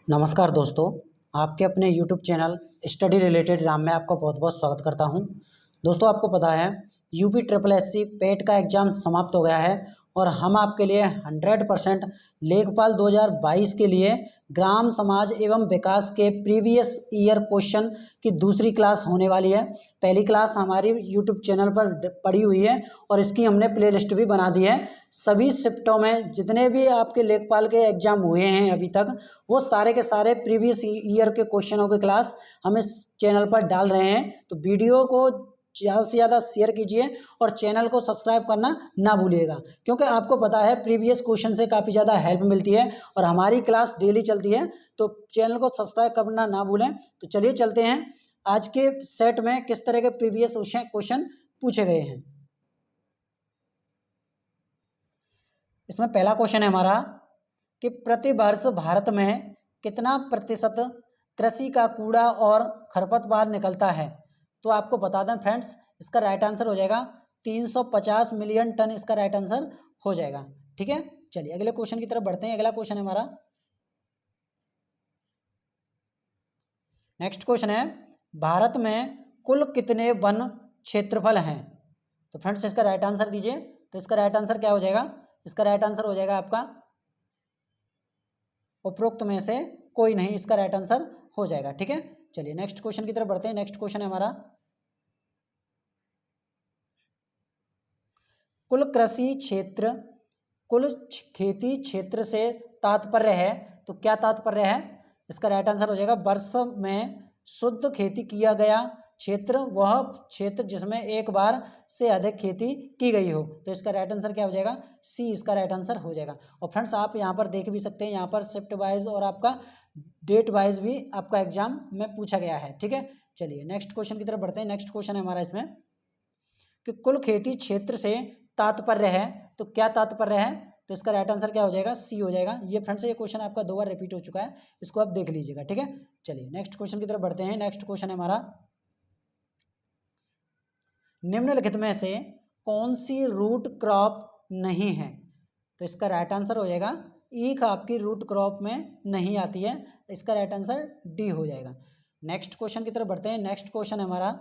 नमस्कार दोस्तों, आपके अपने YouTube channel study related Ram में आपका बहुत बहुत स्वागत करता हूं। दोस्तों, आपको पता है यूपी ट्रिपल एससी पेट का एग्ज़ाम समाप्त हो गया है और हम आपके लिए 100% लेखपाल 2022 के लिए ग्राम समाज एवं विकास के प्रीवियस ईयर क्वेश्चन की दूसरी क्लास होने वाली है। पहली क्लास हमारी यूट्यूब चैनल पर पड़ी हुई है और इसकी हमने प्लेलिस्ट भी बना दी है। सभी शिफ्टों में जितने भी आपके लेखपाल के एग्ज़ाम हुए हैं अभी तक, वो सारे के सारे प्रीवियस ईयर के क्वेश्चनों की क्लास हम इस चैनल पर डाल रहे हैं। तो वीडियो को ज़्यादा से ज़्यादा शेयर कीजिए और चैनल को सब्सक्राइब करना ना भूलिएगा, क्योंकि आपको पता है प्रीवियस क्वेश्चन से काफ़ी ज़्यादा हेल्प मिलती है और हमारी क्लास डेली चलती है। तो चैनल को सब्सक्राइब करना ना भूलें। तो चलिए चलते हैं आज के सेट में किस तरह के प्रीवियस क्वेश्चन पूछे गए हैं। इसमें पहला क्वेश्चन है हमारा कि प्रति वर्ष भारत में कितना प्रतिशत कृषि का कूड़ा और खरपतवार निकलता है। तो आपको बता दें फ्रेंड्स, इसका राइट आंसर हो जाएगा 350 मिलियन टन। इसका राइट आंसर हो जाएगा। ठीक है, चलिए अगले क्वेश्चन की तरफ बढ़ते हैं। अगला क्वेश्चन है हमारा, नेक्स्ट क्वेश्चन है, भारत में कुल कितने वन क्षेत्रफल हैं। तो फ्रेंड्स इसका राइट आंसर दीजिए। तो इसका राइट आंसर क्या हो जाएगा? इसका राइट आंसर हो जाएगा आपका उपरोक्त में से कोई नहीं। इसका राइट आंसर हो जाएगा। ठीक है, चलिए नेक्स्ट क्वेश्चन की तरफ बढ़ते हैं। नेक्स्ट क्वेश्चन है हमारा, कुल कृषि क्षेत्र, कुल खेती क्षेत्र से तात्पर्य है। तो क्या तात्पर्य है? इसका राइट आंसर हो जाएगा वर्ष में शुद्ध खेती किया गया क्षेत्र, वह क्षेत्र जिसमें एक बार से अधिक खेती की गई हो। तो इसका राइट आंसर क्या हो जाएगा? सी इसका राइट आंसर हो जाएगा। और फ्रेंड्स आप यहाँ पर देख भी सकते हैं, यहाँ पर शिफ्ट वाइज और आपका डेट वाइज भी आपका एग्जाम में पूछा गया है। ठीक है, चलिए नेक्स्ट क्वेश्चन की तरफ बढ़ते हैं। नेक्स्ट क्वेश्चन है हमारा इसमें कि कुल खेती क्षेत्र से तात्पर्य है। तो क्या तात्पर्य है? तो इसका राइट आंसर क्या हो जाएगा? सी हो जाएगा। ये फ्रेंड्स ये क्वेश्चन आपका 2 बार रिपीट हो चुका है, इसको आप देख लीजिएगा। ठीक है, चलिए नेक्स्ट क्वेश्चन की तरफ बढ़ते हैं। नेक्स्ट क्वेश्चन है हमारा, निम्नलिखित में से कौन सी रूट क्रॉप नहीं है। तो इसका राइट आंसर हो जाएगा ईख आपकी रूट क्रॉप में नहीं आती है। इसका राइट आंसर डी हो जाएगा। नेक्स्ट क्वेश्चन की तरफ बढ़ते हैं। नेक्स्ट क्वेश्चन है हमारा,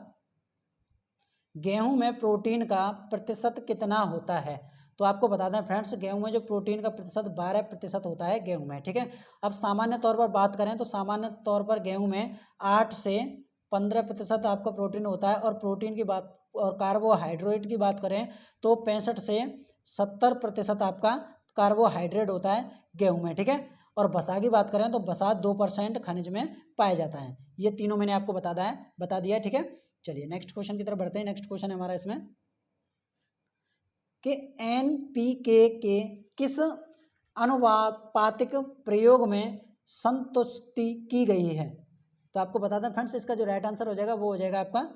गेहूं में प्रोटीन का प्रतिशत कितना होता है। तो आपको बता दें फ्रेंड्स, गेहूं में जो प्रोटीन का प्रतिशत 12% होता है गेहूं में। ठीक है, अब सामान्य तौर पर बात करें तो सामान्य तौर पर गेहूं में 8 से 15% आपका प्रोटीन होता है। और प्रोटीन की बात और कार्बोहाइड्रेट की बात करें तो 65 से 70% आपका कार्बोहाइड्रेट होता है गेहूं में। ठीक है, और वसा की बात करें तो वसा 2% खनिज में पाया जाता है। ये तीनों मैंने आपको बता दिया है। ठीक है, चलिए नेक्स्ट क्वेश्चन की तरफ बढ़ते हैं। नेक्स्ट क्वेश्चन है हमारा इसमें कि NPK के किस अनुपातिक प्रयोग में संतुष्टि की गई है। तो आपको बता दें फ्रेंड्स, इसका जो राइट आंसर हो जाएगा वो हो जाएगा आपका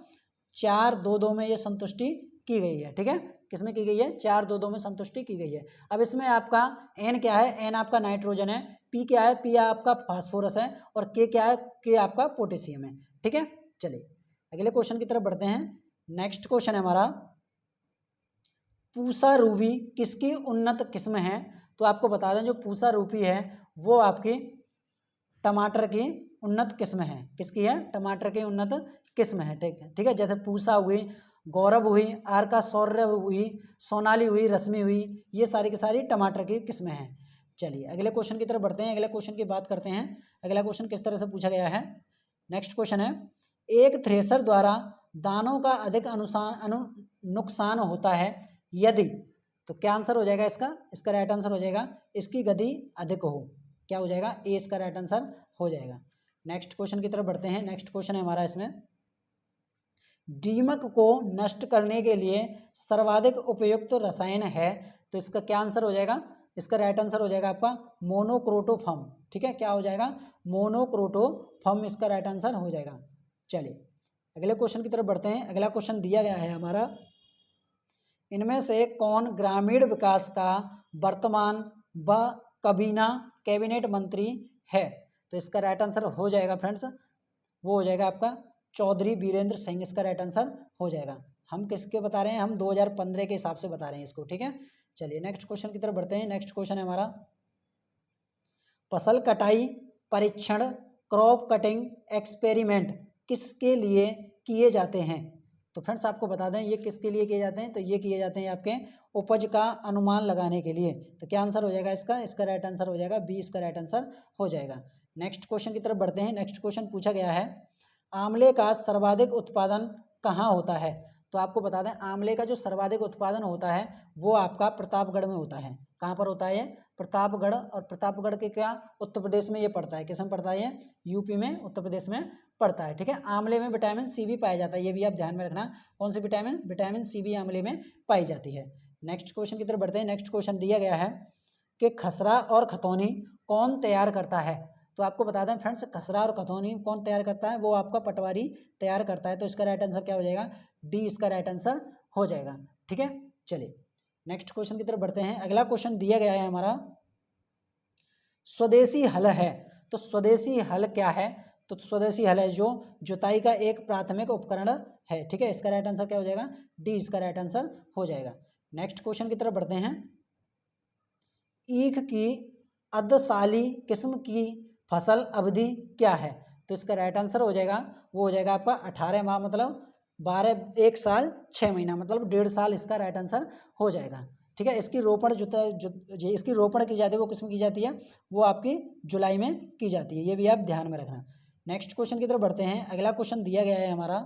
4:2:2 में ये संतुष्टि की गई है। ठीक है, किसमें की गई है? 4:2:2 में संतुष्टि की गई है। अब इसमें आपका N क्या है? N आपका नाइट्रोजन है। P क्या है? P आपका फास्फोरस है। और K क्या है? K आपका पोटेशियम है। ठीक है, चलिए अगले क्वेश्चन की तरफ बढ़ते हैं। नेक्स्ट क्वेश्चन है हमारा, पूसा रूबी किसकी उन्नत किस्म है। तो आपको बता दें जो पूसा रूबी है वो आपकी टमाटर की उन्नत किस्म है। किसकी है? टमाटर की उन्नत किस्म है। ठीक है, ठीक है, जैसे पूसा हुई, गौरव हुई, आरका शौर्य हुई, सोनाली हुई, रश्मि हुई, ये सारी की सारी टमाटर की किस्में हैं। चलिए अगले क्वेश्चन की तरफ बढ़ते हैं। अगले क्वेश्चन की बात करते हैं। अगला क्वेश्चन किस तरह से पूछा गया है। नेक्स्ट क्वेश्चन है, एक थ्रेसर द्वारा दानों का अधिक नुकसान होता है यदि। तो क्या आंसर हो जाएगा इसका? इसका राइट आंसर हो जाएगा इसकी गति अधिक हो। क्या हो जाएगा? ए इसका राइट आंसर हो जाएगा। नेक्स्ट क्वेश्चन की तरफ बढ़ते हैं। नेक्स्ट क्वेश्चन है हमारा इसमें, दीमक को नष्ट करने के लिए सर्वाधिक उपयुक्त रसायन है। तो इसका क्या आंसर हो जाएगा? इसका राइट आंसर हो जाएगा आपका मोनोक्रोटोफॉर्म। ठीक है, क्या हो जाएगा? मोनोक्रोटोफॉर्म इसका राइट आंसर हो जाएगा। चलिए अगले क्वेश्चन की तरफ बढ़ते हैं। अगला क्वेश्चन दिया गया है हमारा, इनमें से कौन ग्रामीण विकास का वर्तमान व कबीना कैबिनेट मंत्री है। तो इसका राइट आंसर हो जाएगा फ्रेंड्स, वो हो जाएगा आपका चौधरी बीरेंद्र सिंह। इसका राइट आंसर हो जाएगा। हम किसके बता रहे हैं? हम 2015 के हिसाब से बता रहे हैं इसको। ठीक है, चलिए नेक्स्ट क्वेश्चन की तरफ बढ़ते हैं। नेक्स्ट क्वेश्चन है हमारा, फसल कटाई परीक्षण, क्रॉप कटिंग एक्सपेरिमेंट किसके लिए किए जाते हैं? तो फ्रेंड्स आपको बता दें ये किसके लिए किए जाते हैं, तो ये किए जाते हैं आपके उपज का अनुमान लगाने के लिए। तो क्या आंसर हो जाएगा इसका? इसका राइट आंसर हो जाएगा बी, इसका राइट आंसर हो जाएगा। नेक्स्ट क्वेश्चन की तरफ बढ़ते हैं। नेक्स्ट क्वेश्चन पूछा गया है, आंवले का सर्वाधिक उत्पादन कहाँ होता है? तो आपको बता दें आंवले का जो सर्वाधिक उत्पादन होता है वो आपका प्रतापगढ़ में होता है। कहाँ पर होता है? प्रतापगढ़। और प्रतापगढ़ के क्या उत्तर प्रदेश में ये पड़ता है, किस में पड़ता है? ये यूपी में, उत्तर प्रदेश में पड़ता है। ठीक है, आंवले में विटामिन सी भी पाया जाता है, ये भी आप ध्यान में रखना। कौन सी विटामिन? विटामिन सी भी आंवले में पाई जाती है। नेक्स्ट क्वेश्चन की तरफ बढ़ते हैं। नेक्स्ट क्वेश्चन दिया गया है कि खसरा और खतौनी कौन तैयार करता है? तो आपको बता दें फ्रेंड्स खसरा और खतौनी कौन तैयार करता है? वो आपका पटवारी तैयार करता है। तो इसका राइट आंसर क्या हो जाएगा? डी, इसका राइट आंसर हो जाएगा। ठीक है, चलिए नेक्स्ट क्वेश्चन की तरफ बढ़ते हैं। अगला क्वेश्चन दिया गया है हमारा, स्वदेशी हल है। तो स्वदेशी हल क्या है? तो स्वदेशी हल है जो जुताई का एक प्राथमिक उपकरण है। ठीक है, इसका राइट आंसर क्या हो जाएगा? डी, इसका राइट आंसर हो जाएगा। नेक्स्ट क्वेश्चन की तरफ बढ़ते हैं। ईख की अर्धसाली किस्म की फसल अवधि क्या है? तो इसका राइट आंसर हो जाएगा, वो हो जाएगा आपका 18 माह, मतलब 1 साल 6 महीना, मतलब 1.5 साल इसका राइट आंसर हो जाएगा। ठीक है, इसकी रोपण इसकी रोपण की जाती है वो किसमें की जाती है? वो आपकी जुलाई में की जाती है, ये भी आप ध्यान में रखना। नेक्स्ट क्वेश्चन की तरफ बढ़ते हैं। अगला क्वेश्चन दिया गया है हमारा,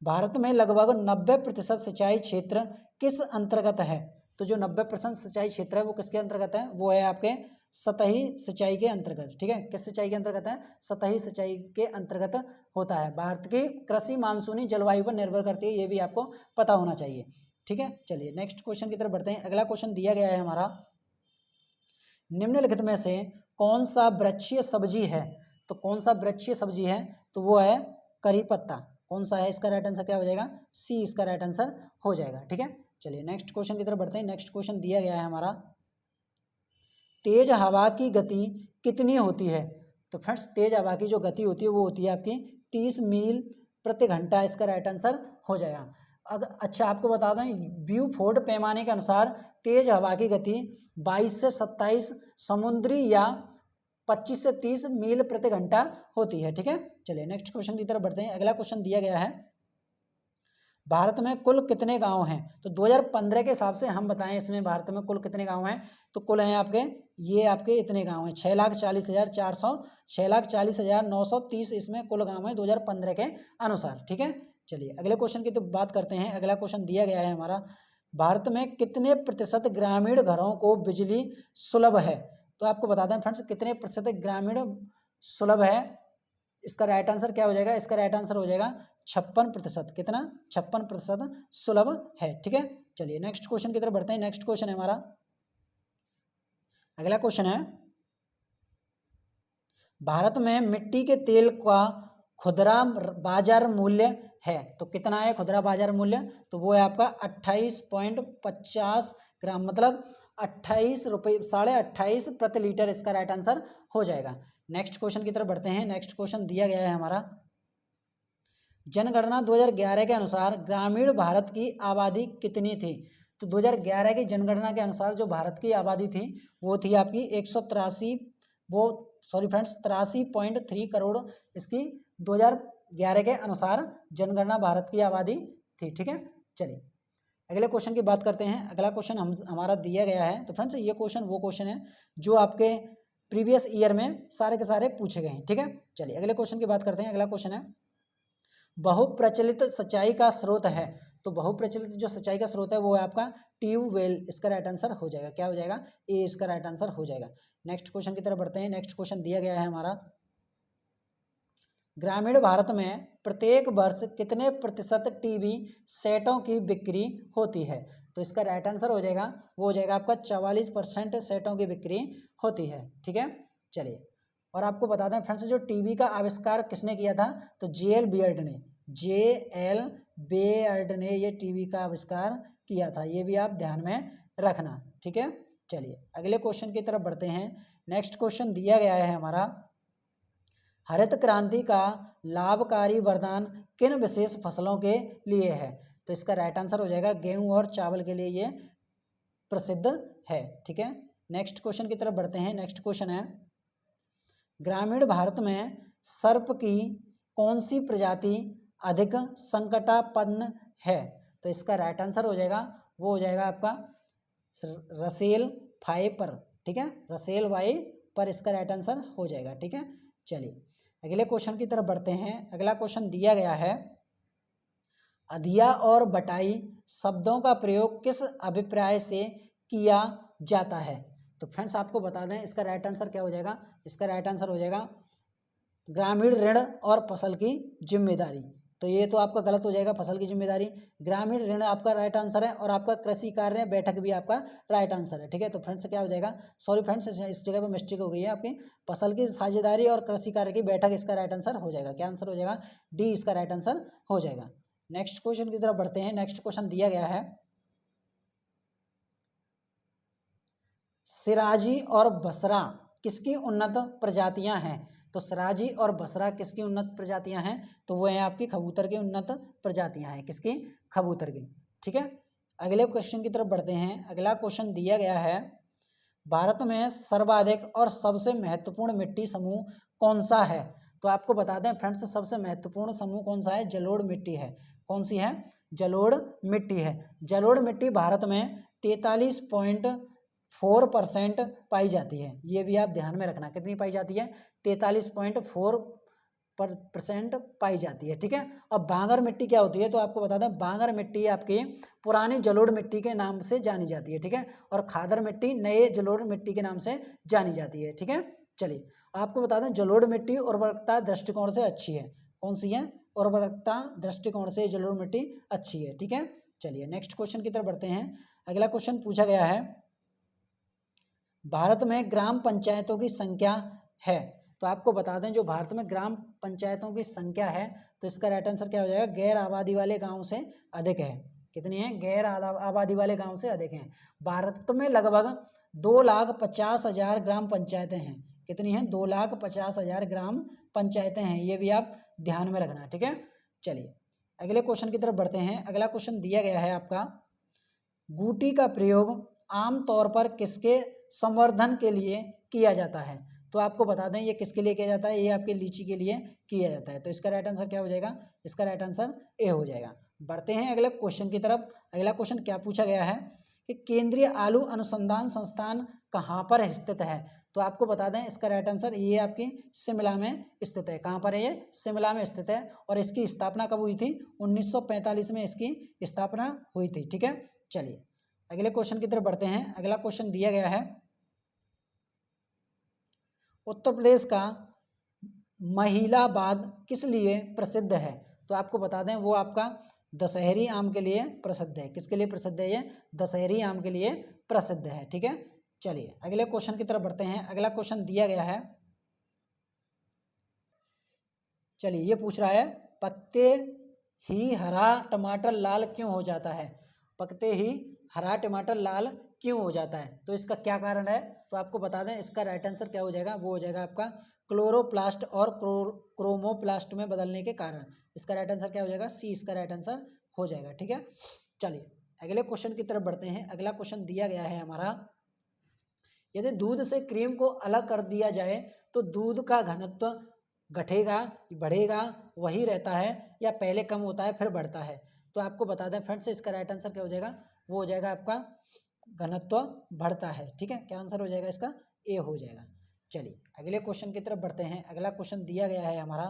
भारत में लगभग 90% सिंचाई क्षेत्र किस अंतर्गत है? तो जो 90% सिंचाई क्षेत्र है वो किसके अंतर्गत है? वो है आपके सतही सिंचाई के अंतर्गत। ठीक है, किस सिंचाई के अंतर्गत है? सतही सिंचाई के अंतर्गत होता है। भारत की कृषि मानसूनी जलवायु पर निर्भर करती है, ये भी आपको पता होना चाहिए। ठीक है, चलिए नेक्स्ट क्वेश्चन की तरफ बढ़ते हैं। अगला क्वेश्चन दिया गया है हमारा, निम्नलिखित में से कौन सा वृक्षीय सब्जी है? तो कौन सा वृक्षीय सब्जी है? तो वो है करी पत्ता। कौन सा है? इसका राइट आंसर क्या हो जाएगा? सी, इसका राइट आंसर हो जाएगा। ठीक है, चलिए नेक्स्ट क्वेश्चन की तरफ बढ़ते हैं। नेक्स्ट क्वेश्चन दिया गया है हमारा, तेज हवा की गति कितनी होती है? तो फ्रेंड्स तेज हवा की जो गति होती है वो होती है आपकी 30 मील प्रति घंटा, इसका राइट आंसर हो जाएगा। अगर अच्छा आपको बता दें ब्यूफोर्ड पैमाने के अनुसार तेज हवा की गति 22 से 27 समुद्री या 25 से 30 मील प्रति घंटा होती है। ठीक है, चलिए नेक्स्ट क्वेश्चन की तरफ बढ़ते हैं। अगला क्वेश्चन दिया गया है, भारत में कुल कितने गांव हैं? तो 2015 के हिसाब से हम बताएं इसमें भारत में कुल कितने गांव हैं? तो कुल हैं आपके, ये आपके इतने गांव हैं 6,40,400, 6,40,930 इसमें कुल गांव हैं 2015 के अनुसार। ठीक है, चलिए अगले क्वेश्चन की तो बात करते हैं। अगला क्वेश्चन दिया गया है हमारा, भारत में कितने प्रतिशत ग्रामीण घरों को बिजली सुलभ है? तो आपको बता दें फ्रेंड्स कितने प्रतिशत ग्रामीण सुलभ है? इसका राइट आंसर क्या हो जाएगा? इसका राइट आंसर हो जाएगा 56%। कितना? 56% सुलभ है। ठीक है, चलिए नेक्स्ट क्वेश्चन की तरफ बढ़ते हैं। नेक्स्ट क्वेश्चन है हमारा, अगला क्वेश्चन है, भारत में मिट्टी के तेल का खुदरा बाजार मूल्य है। तो कितना है खुदरा बाजार मूल्य? तो वो है आपका 28.50 ग्राम, मतलब 28 रुपये 28.5 प्रति लीटर, इसका राइट आंसर हो जाएगा। नेक्स्ट क्वेश्चन की तरफ बढ़ते हैं। नेक्स्ट क्वेश्चन दिया गया है हमारा, जनगणना 2011 के अनुसार ग्रामीण भारत की आबादी कितनी थी? तो 2011 की जनगणना के अनुसार जो भारत की आबादी थी वो थी आपकी 183, वो सॉरी फ्रेंड्स 83.3 करोड़ इसकी 2011 के अनुसार जनगणना भारत की आबादी थी। ठीक है, चलिए अगले क्वेश्चन की बात करते हैं। अगला क्वेश्चन हमारा दिया गया है, तो फ्रेंड्स ये क्वेश्चन वो क्वेश्चन है जो आपके प्रीवियस ईयर में सारे के सारे पूछे गए हैं। ठीक है, चलिए अगले क्वेश्चन की बात करते हैं। अगला क्वेश्चन है, बहुप्रचलित सिंचाई का स्रोत है। तो बहुप्रचलित जो सिंचाई का स्रोत है वो है आपका ट्यूबवेल, इसका राइट आंसर हो जाएगा। क्या हो जाएगा? ए, इसका राइट आंसर हो जाएगा। नेक्स्ट क्वेश्चन की तरफ बढ़ते हैं। नेक्स्ट क्वेश्चन दिया गया है हमारा, ग्रामीण भारत में प्रत्येक वर्ष कितने प्रतिशत टीवी सेटों की बिक्री होती है? तो इसका राइट आंसर हो जाएगा, वो हो जाएगा आपका 44% सेटों की बिक्री होती है। ठीक है, चलिए और आपको बता दें फ्रेंड्स जो टीवी का आविष्कार किसने किया था? तो जेएल बियर्ड ने, जेएल बियर्ड ने ये टीवी का आविष्कार किया था, ये भी आप ध्यान में रखना। ठीक है, चलिए अगले क्वेश्चन की तरफ बढ़ते हैं। नेक्स्ट क्वेश्चन दिया गया है हमारा, हरित क्रांति का लाभकारी वरदान किन विशेष फसलों के लिए है? तो इसका राइट आंसर हो जाएगा गेहूं और चावल के लिए ये प्रसिद्ध है। ठीक है, नेक्स्ट क्वेश्चन की तरफ बढ़ते हैं। नेक्स्ट क्वेश्चन है, ग्रामीण भारत में सर्प की कौन सी प्रजाति अधिक संकटापन्न है? तो इसका राइट आंसर हो जाएगा, वो हो जाएगा आपका रसेल फाइपर, ठीक है, रसेल वाई पर इसका राइट आंसर हो जाएगा, ठीक है। चलिए अगले क्वेश्चन की तरफ बढ़ते हैं। अगला क्वेश्चन दिया गया है, अधिया और बटाई शब्दों का प्रयोग किस अभिप्राय से किया जाता है? तो फ्रेंड्स आपको बता दें इसका राइट आंसर क्या हो जाएगा, इसका राइट आंसर हो जाएगा ग्रामीण ऋण और फसल की जिम्मेदारी। तो ये तो आपका गलत हो जाएगा, फसल की जिम्मेदारी। ग्रामीण ऋण आपका राइट आंसर है और आपका कृषि कार्य बैठक भी आपका राइट आंसर है, ठीक है। तो फ्रेंड्स क्या हो जाएगा, सॉरी फ्रेंड्स इस जगह पर मिस्टेक हो गई है आपकी, फसल की साझेदारी और कृषि कार्य की बैठक इसका राइट आंसर हो जाएगा। क्या आंसर हो जाएगा, डी इसका राइट आंसर हो जाएगा। नेक्स्ट क्वेश्चन की तरफ बढ़ते हैं। नेक्स्ट क्वेश्चन दिया गया है, सिराजी और बसरा किसकी उन्नत प्रजातियां हैं? तो सिराजी और बसरा किसकी उन्नत प्रजातियां हैं? तो वो है आपकी कबूतर की उन्नत प्रजातियां हैं, किसकी, कबूतर की, ठीक है। अगले क्वेश्चन की तरफ बढ़ते हैं। अगला क्वेश्चन दिया गया है, भारत में सर्वाधिक और सबसे महत्वपूर्ण मिट्टी समूह कौन सा है? तो आपको बता दें फ्रेंड्स, सबसे महत्वपूर्ण समूह कौन सा है, जलोढ़ मिट्टी है। कौन सी है, जलोढ़ मिट्टी है। जलोढ़ मिट्टी भारत में 43.4% पाई जाती है, ये भी आप ध्यान में रखना, कितनी पाई जाती है, 43.4% पाई जाती है, ठीक है। अब बांगर मिट्टी क्या होती है, तो आपको बता दें बांगर मिट्टी आपकी पुरानी जलोढ़ मिट्टी के नाम से जानी जाती है, ठीक है, और खादर मिट्टी नए जलोढ़ मिट्टी के नाम से जानी जाती है, ठीक है। चलिए आपको बता दें जलोढ़ मिट्टी उर्वरकता दृष्टिकोण से अच्छी है। कौन सी है, उर्वरकता दृष्टिकोण से जलोढ़ मिट्टी अच्छी है, ठीक है। चलिए नेक्स्ट क्वेश्चन की तरफ बढ़ते हैं। अगला क्वेश्चन पूछा गया है, भारत में ग्राम पंचायतों की संख्या है? तो आपको बता दें जो भारत में ग्राम पंचायतों की संख्या है, तो इसका राइट आंसर क्या हो जाएगा, गैर आबादी वाले गांव से अधिक है। कितनी है, गैर आबादी वाले गांव से अधिक हैं। भारत में लगभग 2,50,000 ग्राम पंचायतें हैं। कितनी हैं, 2,50,000 ग्राम पंचायतें हैं, ये भी आप ध्यान में रखना, ठीक है। चलिए अगले क्वेश्चन की तरफ बढ़ते हैं। अगला क्वेश्चन दिया गया है आपका, गूटी का प्रयोग आमतौर पर किसके संवर्धन के लिए किया जाता है? तो आपको बता दें ये किसके लिए किया जाता है, ये आपके लीची के लिए किया जाता है। तो इसका राइट आंसर क्या हो जाएगा, इसका राइट आंसर ए हो जाएगा। बढ़ते हैं अगले क्वेश्चन की तरफ। अगला क्वेश्चन क्या पूछा गया है कि केंद्रीय आलू अनुसंधान संस्थान कहाँ पर स्थित है? तो आपको बता दें इसका राइट आंसर ये आपकी शिमला में स्थित है। कहाँ पर है ये, शिमला में स्थित है। और इसकी स्थापना कब हुई थी, 1945 में इसकी स्थापना हुई थी, ठीक है। चलिए अगले क्वेश्चन की तरफ बढ़ते हैं। अगला क्वेश्चन दिया गया है, उत्तर प्रदेश का महिलाबाद किस लिए प्रसिद्ध है? तो आपको बता दें वो आपका दशहरी आम के लिए प्रसिद्ध है। किसके लिए प्रसिद्ध है, ये दशहरी आम के लिए प्रसिद्ध है, ठीक है। चलिए अगले क्वेश्चन की तरफ बढ़ते हैं। अगला क्वेश्चन दिया गया है, चलिए ये पूछ रहा है, पकते ही हरा टमाटर लाल क्यों हो जाता है? पकते ही हरा टमाटर लाल क्यों हो जाता है? तो इसका क्या कारण है? तो आपको बता दें इसका राइट आंसर क्या हो जाएगा, वो हो जाएगा आपका क्लोरोप्लास्ट और क्रोमोप्लास्ट में बदलने के कारण। इसका राइट आंसर क्या हो जाएगा, सी इसका राइट आंसर हो जाएगा, ठीक है। चलिए अगले क्वेश्चन की तरफ बढ़ते हैं। अगला क्वेश्चन दिया गया है हमारा, यदि दूध से क्रीम को अलग कर दिया जाए तो दूध का घनत्व घटेगा, बढ़ेगा, वही रहता है, या पहले कम होता है फिर बढ़ता है? तो आपको बता दें फ्रेंड्स इसका राइट आंसर क्या हो जाएगा, वो हो जाएगा आपका घनत्व बढ़ता है, ठीक है। क्या आंसर हो जाएगा इसका, ए हो जाएगा। चलिए अगले क्वेश्चन की तरफ बढ़ते हैं। अगला क्वेश्चन दिया गया है हमारा,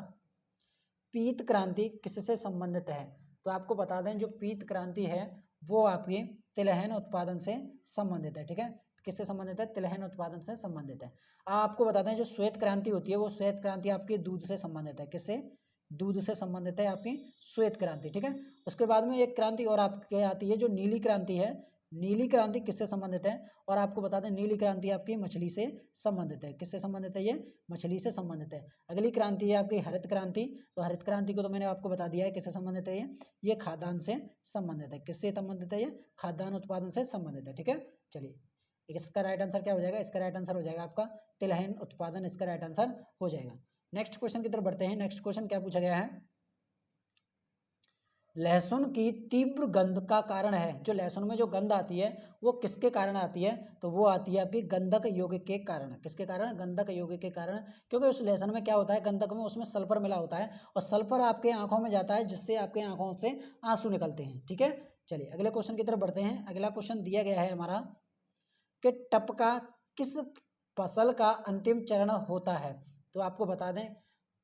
पीत क्रांति किससे संबंधित है? तो आपको बता दें जो पीत क्रांति है वो आपकी तिलहन उत्पादन से संबंधित है, ठीक है। किससे संबंधित है, तिलहन उत्पादन से संबंधित है। आपको बता दें जो श्वेत क्रांति होती है वो श्वेत क्रांति आपकी दूध से संबंधित है। किससे, दूध से संबंधित है आपकी श्वेत क्रांति, ठीक है। उसके बाद में एक क्रांति और आपके आती है जो नीली क्रांति है। नीली क्रांति किससे संबंधित है, और आपको बता दें नीली क्रांति आपकी मछली से संबंधित है। किससे संबंधित है, ये मछली से संबंधित है। अगली क्रांति है आपकी हरित क्रांति। तो हरित क्रांति को तो मैंने आपको बता दिया है किससे संबंधित है, ये खाद्यान्न से संबंधित है। किससे संबंधित है, ये खाद्यान्न उत्पादन से संबंधित है, ठीक है। चलिए इसका राइट आंसर क्या हो जाएगा, इसका राइट आंसर हो जाएगा आपका तिलहन उत्पादन, इसका राइट आंसर हो जाएगा। नेक्स्ट क्वेश्चन की तरफ बढ़ते हैं। नेक्स्ट क्वेश्चन क्या पूछा गया है, लहसुन की तीव्र गंध का कारण है। जो लहसुन में जो गंध आती है वो किसके कारण आती है, तो वो आती है आपकी गंधक यौगिक के कारण। किसके कारण? गंधक यौगिक के कारण। क्योंकि उस लहसुन में क्या होता है, गंधक में उसमें सल्फर मिला होता है और सल्फर आपके आंखों में जाता है जिससे आपके आंखों से आंसू निकलते हैं। ठीक है, चलिए अगले क्वेश्चन की तरफ बढ़ते हैं। अगला क्वेश्चन दिया गया है हमारा कि टपका किस फसल का अंतिम चरण होता है। तो आपको बता दें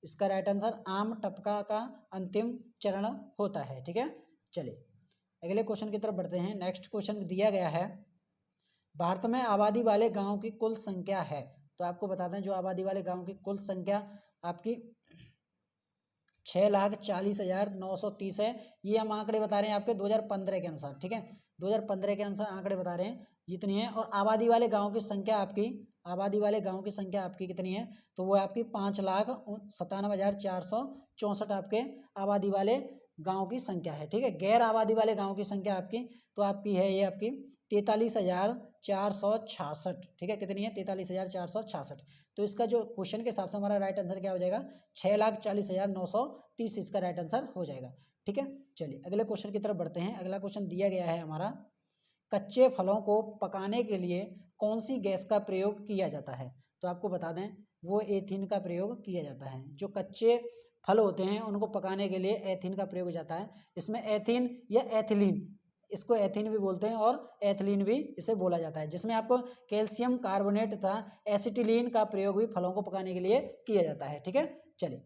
इसका राइट आंसर आम टपका का अंतिम चरण होता है। ठीक है, चलिए अगले क्वेश्चन की तरफ बढ़ते हैं। नेक्स्ट क्वेश्चन दिया गया है भारत में आबादी वाले गांव की कुल संख्या है। तो आपको बता दें जो आबादी वाले गांव की कुल संख्या आपकी 6,40,930 है। ये हम आंकड़े बता रहे हैं आपके 2015 के अनुसार। ठीक है, 2015 के अनुसार आंकड़े बता रहे हैं इतनी है। और आबादी वाले गांव की संख्या आपकी, आबादी वाले गांव की संख्या आपकी कितनी है, तो वो आपकी 5,97,464 आपके आबादी वाले गांव की संख्या है। ठीक है, गैर आबादी वाले गांव की संख्या आपकी तो आपकी है ये आपकी 43,466। ठीक है, कितनी है? 43,466। तो इसका जो क्वेश्चन के हिसाब से हमारा राइट आंसर क्या हो जाएगा, 6,40,930 इसका राइट आंसर हो जाएगा। ठीक है, चलिए अगले क्वेश्चन की तरफ बढ़ते हैं। अगला क्वेश्चन दिया गया है हमारा कच्चे फलों को पकाने के लिए कौन सी गैस का प्रयोग किया जाता है। तो आपको बता दें वो एथीन का प्रयोग किया जाता है। जो कच्चे फल होते हैं उनको पकाने के लिए एथीन का प्रयोग हो जाता है। इसमें एथीन या एथिलीन, इसको एथीन भी बोलते हैं और एथिलीन भी इसे बोला जाता है, जिसमें आपको कैल्शियम कार्बोनेट तथा एसिटिलीन का प्रयोग भी फलों को पकाने के लिए किया जाता है। ठीक है, चलिए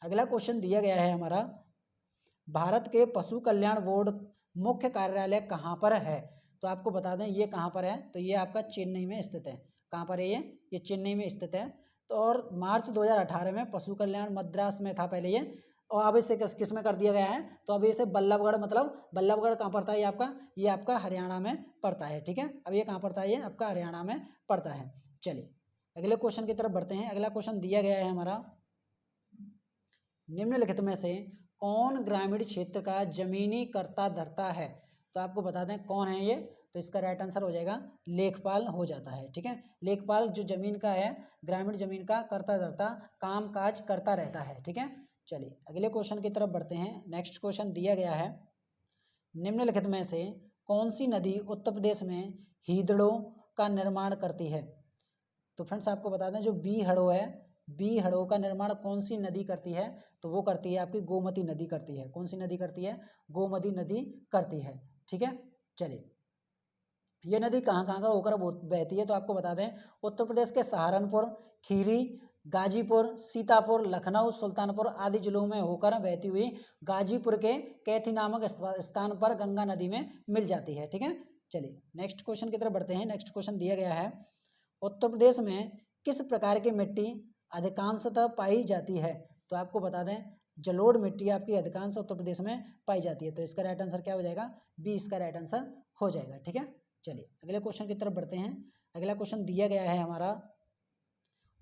अगला क्वेश्चन दिया गया है हमारा भारत के पशु कल्याण बोर्ड मुख्य कार्यालय कहाँ पर है। तो आपको बता दें ये कहाँ पर है, तो ये आपका चेन्नई में स्थित है। कहाँ पर है ये चेन्नई में स्थित है। तो और मार्च 2018 में पशु कल्याण मद्रास में था पहले ये, और अब इसे किस में कर दिया गया है, तो अभी इसे बल्लभगढ़, मतलब बल्लभगढ़ कहाँ पड़ता है ये आपका हरियाणा में पड़ता है। ठीक है, अब ये कहाँ पड़ता है, ये आपका हरियाणा में पड़ता है। चलिए अगले क्वेश्चन की तरफ बढ़ते हैं। अगला क्वेश्चन दिया गया है हमारा निम्नलिखित में से कौन ग्रामीण क्षेत्र का जमीनी कर्ता धर्ता है। तो आपको बता दें कौन है ये, तो इसका राइट आंसर हो जाएगा लेखपाल हो जाता है। ठीक है, लेखपाल जो जमीन का है, ग्रामीण जमीन का कर्ता धर्ता काम काज करता रहता है। ठीक है, चलिए अगले क्वेश्चन की तरफ बढ़ते हैं। नेक्स्ट क्वेश्चन दिया गया है निम्नलिखित में से कौन सी नदी उत्तर प्रदेश में हीदड़ों का निर्माण करती है। तो फ्रेंड्स आपको बता दें जो बीहड़ो है, बीहड़ो का निर्माण कौन सी नदी करती है, तो वो करती है आपकी गोमती नदी करती है। कौन सी नदी करती है? गोमती नदी करती है। ठीक है, चलिए ये नदी कहाँ कहाँ का होकर बहती है, तो आपको बता दें उत्तर प्रदेश के सहारनपुर, खीरी, गाजीपुर, सीतापुर, लखनऊ, सुल्तानपुर आदि जिलों में होकर बहती हुई गाजीपुर के कैथी नामक स्थान पर गंगा नदी में मिल जाती है। ठीक है, चलिए नेक्स्ट क्वेश्चन की तरफ बढ़ते हैं। नेक्स्ट क्वेश्चन दिया गया है उत्तर प्रदेश में किस प्रकार की मिट्टी अधिकांशतः पाई जाती है। तो आपको बता दें जलोढ़ मिट्टी आपकी अधिकांश उत्तर प्रदेश में पाई जाती है। तो इसका राइट आंसर क्या हो जाएगा, बी इसका राइट आंसर हो जाएगा। ठीक है, चलिए अगले क्वेश्चन की तरफ बढ़ते हैं। अगला क्वेश्चन दिया गया है हमारा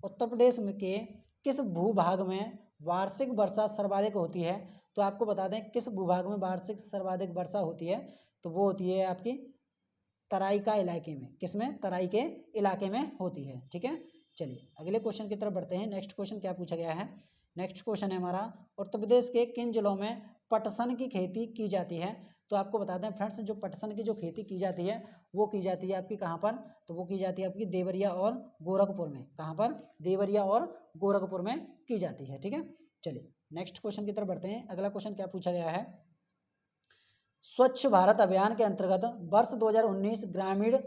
उत्तर प्रदेश में के किस भूभाग में वार्षिक वर्षा सर्वाधिक होती है। तो आपको बता दें किस भूभाग में वार्षिक सर्वाधिक वर्षा होती है, तो वो होती है आपकी तराई का इलाके में। किसमें? तराई के इलाके में होती है। ठीक है, चलिए अगले क्वेश्चन की तरफ बढ़ते हैं। नेक्स्ट क्वेश्चन क्या पूछा गया है, नेक्स्ट क्वेश्चन है हमारा उत्तर प्रदेश के किन जिलों में पटसन की खेती की जाती है। तो आपको बता दें फ्रेंड्स जो पटसन की जो खेती की जाती है वो की जाती है आपकी कहाँ पर, तो वो की जाती है आपकी देवरिया और गोरखपुर में। कहाँ पर? देवरिया और गोरखपुर में की जाती है। ठीक है, चलिए नेक्स्ट क्वेश्चन की तरफ बढ़ते हैं। अगला क्वेश्चन क्या पूछा गया है स्वच्छ भारत अभियान के अंतर्गत वर्ष 2019 ग्रामीण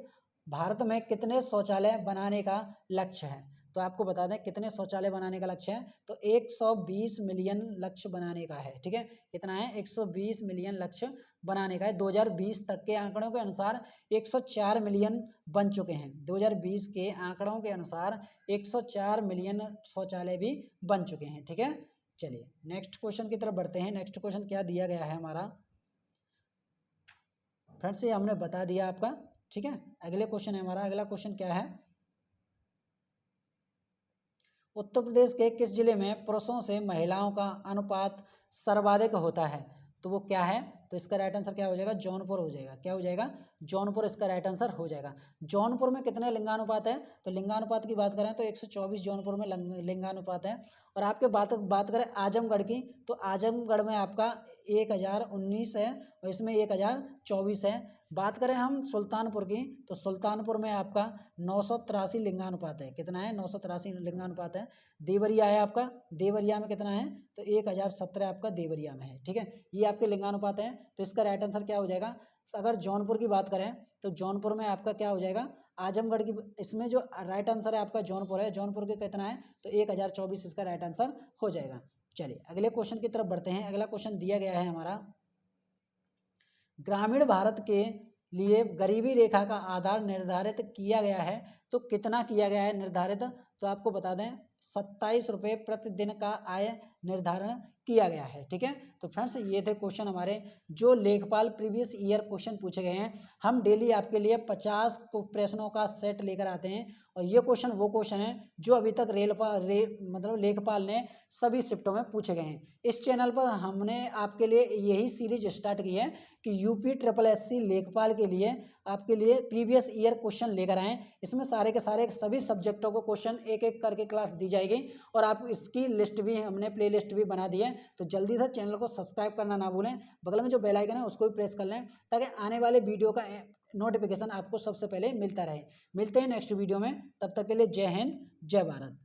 भारत में कितने शौचालय बनाने का लक्ष्य है। तो आपको बता दें कितने शौचालय बनाने का लक्ष्य है, तो 120 मिलियन लक्ष्य बनाने का है। ठीक है, कितना है? 120 मिलियन लक्ष्य बनाने का है। 2020 तक के आंकड़ों के अनुसार 104 मिलियन बन चुके हैं। 2020 के आंकड़ों के अनुसार 104 मिलियन शौचालय भी बन चुके हैं। ठीक है, चलिए नेक्स्ट क्वेश्चन की तरफ बढ़ते हैं। नेक्स्ट क्वेश्चन क्या दिया गया है हमारा फ्रेंड्स, ये हमने बता दिया आपका। ठीक है, अगले क्वेश्चन है हमारा। अगला क्वेश्चन क्या है उत्तर प्रदेश के किस जिले में पुरुषों से महिलाओं का अनुपात सर्वाधिक होता है। तो वो क्या है, तो इसका राइट आंसर क्या हो जाएगा, जौनपुर हो जाएगा। क्या हो जाएगा, जौनपुर इसका राइट आंसर हो जाएगा। जौनपुर में कितने लिंगानुपात है, तो लिंगानुपात की बात करें तो 124 जौनपुर में लिंगानुपात है। और आपके बात करें आजमगढ़ की, तो आजमगढ़ में आपका 1019 है और इसमें 1024 है। बात करें हम सुल्तानपुर की, तो सुल्तानपुर में आपका 983 लिंगानुपात है। कितना है, 983 लिंगानुपात है। देवरिया है आपका, देवरिया में कितना है, तो 1017 आपका देवरिया में है। ठीक है, ये आपके लिंगानुपात है। तो इसका राइट आंसर क्या हो जाएगा, अगर जौनपुर की बात करें तो जौनपुर में आपका क्या हो जाएगा, आजमगढ़ की, इसमें जो राइट आंसर है आपका जौनपुर है। जौनपुर के कितना है, तो 1024 इसका राइट आंसर हो जाएगा। चलिए अगले क्वेश्चन की तरफ बढ़ते हैं। अगला क्वेश्चन दिया गया है हमारा, ग्रामीण भारत के लिए गरीबी रेखा का आधार निर्धारित किया गया है, तो कितना किया गया है निर्धारित, तो आपको बता दें 27 रुपये प्रतिदिन का आय निर्धारण किया गया है। ठीक है, तो फ्रेंड्स ये थे क्वेश्चन हमारे जो लेखपाल प्रीवियस ईयर क्वेश्चन पूछे गए हैं। हम डेली आपके लिए 50 प्रश्नों का सेट लेकर आते हैं और ये क्वेश्चन वो क्वेश्चन है जो अभी तक मतलब लेखपाल ने सभी शिफ्टों में पूछे गए हैं। इस चैनल पर हमने आपके लिए यही सीरीज स्टार्ट की है कि यूपी ट्रिपल एससी लेखपाल के लिए आपके लिए प्रीवियस ईयर क्वेश्चन लेकर आएँ। इसमें सारे के सारे सभी सब्जेक्टों को क्वेश्चन एक एक करके क्लास दी जाएगी और आप इसकी लिस्ट भी, हमने प्ले लिस्ट भी बना दी है। तो जल्दी से चैनल को सब्सक्राइब करना ना भूलें, बगल में जो बेल आइकन है उसको भी प्रेस कर लें ताकि आने वाले वीडियो का नोटिफिकेशन आपको सबसे पहले मिलता रहे। मिलते हैं नेक्स्ट वीडियो में, तब तक के लिए जय हिंद जय भारत।